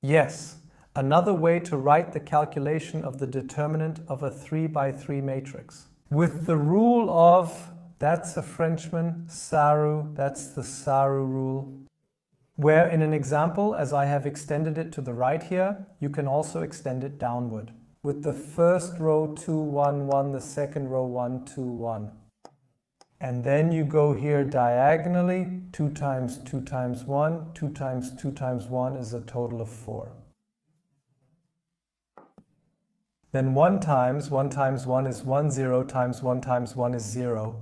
Yes, another way to write the calculation of the determinant of a 3 by 3 matrix. With the rule of, that's a Frenchman, Saru, that's the Saru rule, where in an example, as I have extended it to the right here, you can also extend it downward. With the first row 2, 1, 1, the second row 1, 2, 1. And then you go here diagonally, 2 times 2 times 1, 2 times 2 times 1 is a total of 4. Then 1 times 1 is 1, 0 times 1 times 1 is 0.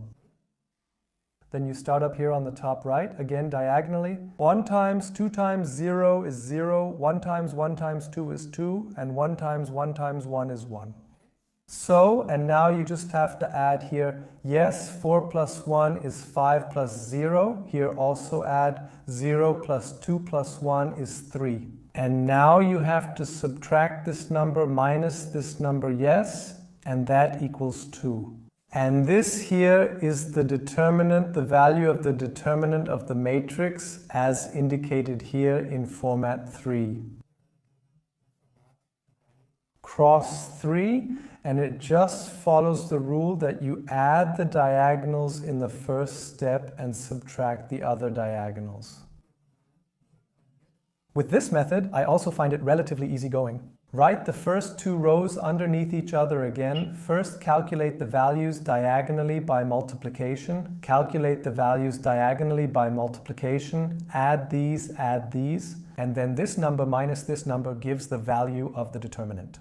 Then you start up here on the top right, again diagonally. 1 times 2 times 0 is 0, 1 times 2 is 2, and 1 times 1 is 1. So, and now you just have to add here, yes, 4 plus 1 is 5 plus 0. Here also add 0 plus 2 plus 1 is 3. And now you have to subtract this number minus this number, yes, and that equals 2. And this here is the determinant, the value of the determinant of the matrix as indicated here in format 3. Cross 3, and it just follows the rule that you add the diagonals in the first step and subtract the other diagonals. With this method, I also find it relatively easygoing. Write the first 2 rows underneath each other again. First, calculate the values diagonally by multiplication. Calculate the values diagonally by multiplication. Add these, and then this number minus this number gives the value of the determinant.